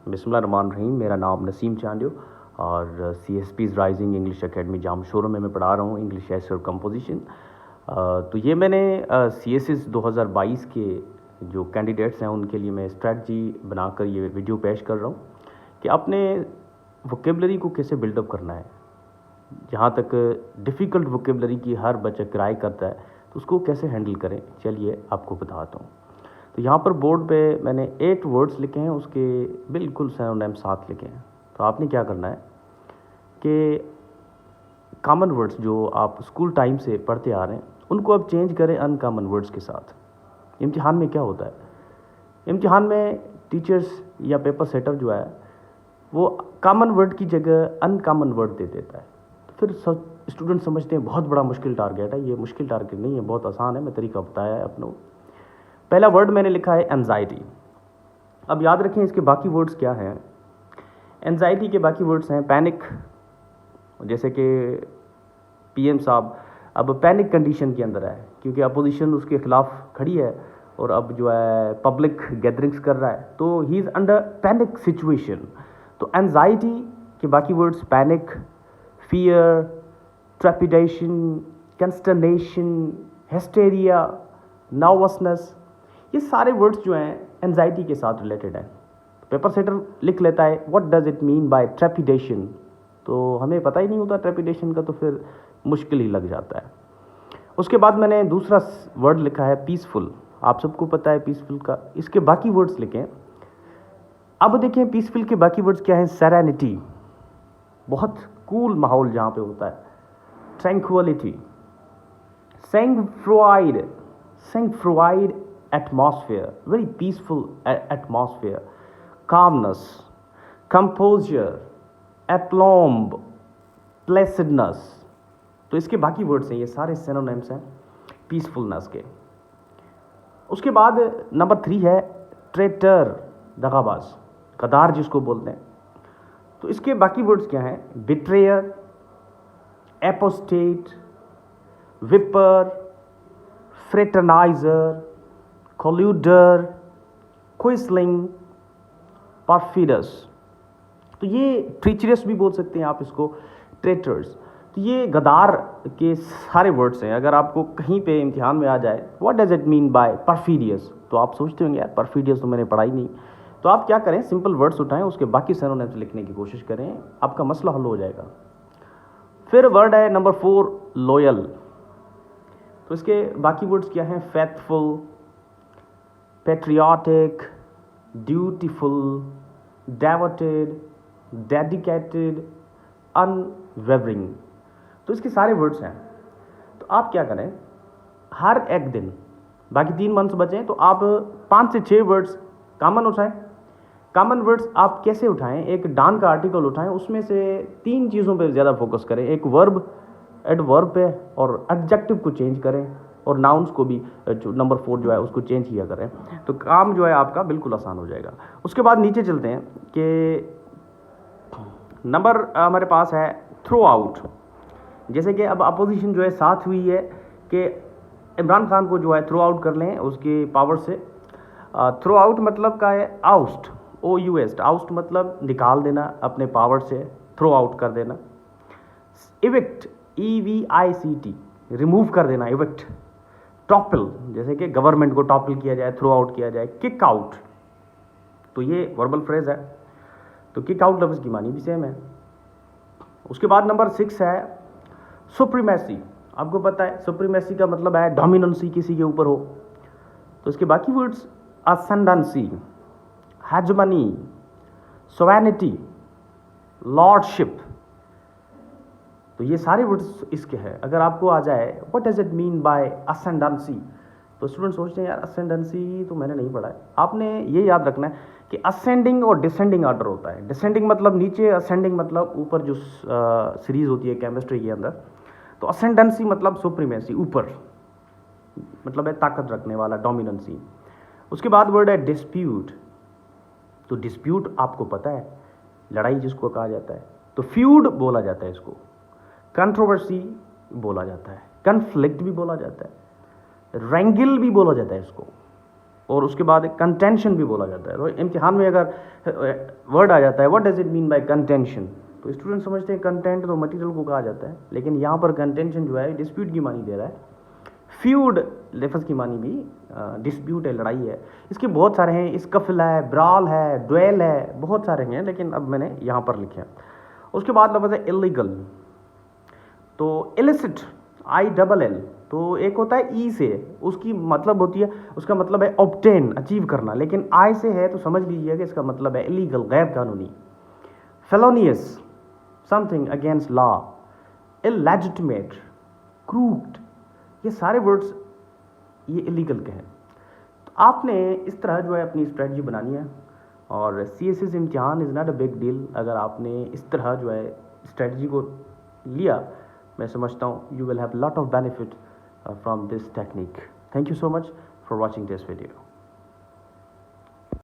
बिस्मिल्लाहिर्रहमानिर्रहीम। मेरा नाम नसीम चांडियो और CSP's राइजिंग इंग्लिश एकेडमी जाम शोरूम में मैं पढ़ा रहा हूँ इंग्लिश ऐसे और कंपोजिशन। तो ये मैंने CSS 2022 के जो कैंडिडेट्स हैं उनके लिए मैं स्ट्रेटजी बनाकर ये वीडियो पेश कर रहा हूँ कि आपने वोकेबलरी को कैसे बिल्डअप करना है। जहाँ तक डिफ़िकल्ट वोकेबलरी की हर बच्चा क्राई करता है तो उसको कैसे हैंडल करें, चलिए आपको बताता हूँ। तो यहाँ पर बोर्ड पे मैंने 8 वर्ड्स लिखे हैं, उसके बिल्कुल सिनोनिम साथ लिखे हैं। तो आपने क्या करना है कि कॉमन वर्ड्स जो आप स्कूल टाइम से पढ़ते आ रहे हैं उनको अब चेंज करें अनकॉमन वर्ड्स के साथ। इम्तिहान में क्या होता है, इम्तिहान में टीचर्स या पेपर सेटर जो है वो कॉमन वर्ड की जगह अनकॉमन वर्ड दे देता है। तो फिर स्टूडेंट समझते हैं बहुत बड़ा मुश्किल टारगेट है। ये मुश्किल टारगेट नहीं है, बहुत आसान है। मैं तरीका बताया है अपनों। पहला वर्ड मैंने लिखा है एंजाइटी। अब याद रखें इसके बाकी वर्ड्स क्या हैं। एंजाइटी के बाकी वर्ड्स हैं पैनिक, जैसे कि PM साहब अब पैनिक कंडीशन के अंदर है क्योंकि अपोजिशन उसके खिलाफ खड़ी है और अब जो है पब्लिक गैदरिंग्स कर रहा है, तो he is under panic situation. तो एंजाइटी के बाकी words panic, fear, trepidation, consternation, hysteria, nervousness, ये सारे वर्ड्स जो हैं एंजाइटी के साथ रिलेटेड हैं। पेपर सेटर लिख लेता है what does it mean by trepidation, तो हमें पता ही नहीं होता ट्रेपिडेशन का, तो फिर मुश्किल ही लग जाता है। उसके बाद मैंने दूसरा वर्ड लिखा है पीसफुल। आप सबको पता है पीसफुल का, इसके बाकी वर्ड्स लिखें। अब देखें पीसफुल के बाकी वर्ड्स क्या हैं। सेरेनिटी, बहुत कूल माहौल जहाँ पे होता है। Tranquillity, sanctified, sanctified atmosphere, very peaceful atmosphere. Calmness, composure, aplomb, placidness. तो इसके बाकी वर्ड्स हैं, ये सारे सिनोनिम्स हैं पीसफुलनेस के। उसके बाद नंबर 3 है ट्रेटर, दगाबाज, गद्दार जिसको बोलते हैं। तो इसके बाकी वर्ड्स क्या हैं। Betrayer, apostate, विपर, फ्रेटरनाइजर, कोल्यूडर, क्विस्लिंग, परफिडस। तो ये ट्रीचरस भी बोल सकते हैं आप इसको, ट्रेटर्स। तो ये गद्दार के सारे वर्ड्स हैं। अगर आपको कहीं पे इम्तिहान में आ जाए what does it mean by perfidious, तो आप सोचते होंगे यार परफिडियस तो मैंने पढ़ा ही नहीं। तो आप क्या करें, सिंपल वर्ड्स उठाएं, उसके बाकी सिनोनिम्स लिखने की कोशिश करें, आपका मसला हल हो जाएगा। फिर वर्ड है नंबर 4 लॉयल। तो इसके बाकी वर्ड्स क्या हैं। Faithful, patriotic, dutiful, devoted, dedicated, unwavering। तो इसके सारे वर्ड्स हैं। तो आप क्या करें, हर एक दिन, बाकी 3 मंथ्स बचे तो आप 5 से 6 वर्ड्स कॉमन उठाएं। कॉमन वर्ड्स आप कैसे उठाएं, एक डान का आर्टिकल उठाएं, उसमें से 3 चीज़ों पे ज़्यादा फोकस करें। एक वर्ब, एडवर्ब पे, और एडजेक्टिव को चेंज करें, और नाउन्स को भी जो नंबर 4 जो है उसको चेंज किया करें। तो काम जो है आपका बिल्कुल आसान हो जाएगा। उसके बाद नीचे चलते हैं कि नंबर हमारे पास है थ्रो आउट। जैसे कि अब अपोजिशन जो है साथ हुई है कि इमरान खान को जो है थ्रो आउट कर लें उसके पावर से। थ्रो आउट मतलब का है आउस्ट, OUST। आउस्ट मतलब निकाल देना अपने पावर से, थ्रो आउट कर देना। इविक्ट, EVICT, रिमूव कर देना, इविक्ट। टॉपल, जैसे कि गवर्नमेंट को टॉपल किया जाए, थ्रो आउट किया जाए। किक आउट, तो ये वर्बल फ्रेज है, तो किक आउट लफ्ज़ की मानी भी सेम है। उसके बाद नंबर 6 है सुप्रीमेसी। आपको पता है सुप्रीमेसी का मतलब है डोमिनेंसी, किसी के ऊपर हो। तो इसके बाकी words ascendancy, hegemony, sovereignty, lordship. तो ये सारे वर्ड्स इसके हैं। अगर आपको आ जाए what does it mean by ascendancy, तो स्टूडेंट सोचते हैं यार असेंडेंसी तो मैंने नहीं पढ़ा है। आपने ये याद रखना है कि असेंडिंग और डिसेंडिंग ऑर्डर होता है। डिसेंडिंग मतलब नीचे, असेंडिंग मतलब ऊपर, जो सीरीज होती है केमिस्ट्री के अंदर। तो असेंडेंसी मतलब सुप्रीमेसी, ऊपर, मतलब है ताकत रखने वाला, डोमिनेंसी। उसके बाद वर्ड है डिस्प्यूट। तो डिस्प्यूट आपको पता है लड़ाई जिसको कहा जाता है, तो फ्यूड बोला जाता है इसको। कंट्रोवर्सी बोला जाता है, कन्फ्लिक्ट भी बोला जाता है, रैंगल भी बोला जाता है इसको। और उसके बाद कंटेंशन भी बोला जाता है। तो इम्तिहान में अगर वर्ड आ जाता है what does it mean by contention, तो स्टूडेंट समझते हैं कंटेंट तो मटेरियल को कहा जाता है, लेकिन यहाँ पर कंटेंशन जो है डिस्प्यूट की मानी दे रहा है। फ्यूड लफ्ज़ की मानी भी डिस्प्यूट है, लड़ाई है। इसके बहुत सारे हैं, स्कफल है, ब्राल है, ड्वेल है, बहुत सारे हैं, लेकिन अब मैंने यहाँ पर लिखे हैं। उसके बाद लफ्ज़ है इलीगल। तो इलिसिट ILL, तो एक होता है ई से, उसकी मतलब होती है, उसका मतलब है ऑब्टेन, अचीव करना, लेकिन आई से है तो समझ लीजिए कि इसका मतलब है इलीगल, गैर कानूनी। Felonious, something against law. Illegitimate, crude, ये सारे वर्ड्स ये इलीगल के हैं। तो आपने इस तरह जो है अपनी स्ट्रेटजी बनानी है, और CSS इम्तिहान is not a big deal. अगर आपने इस तरह जो है स्ट्रेटजी को लिया, मैं समझता हूँ you will have lot of benefit from this technique. Thank you so much for watching this video.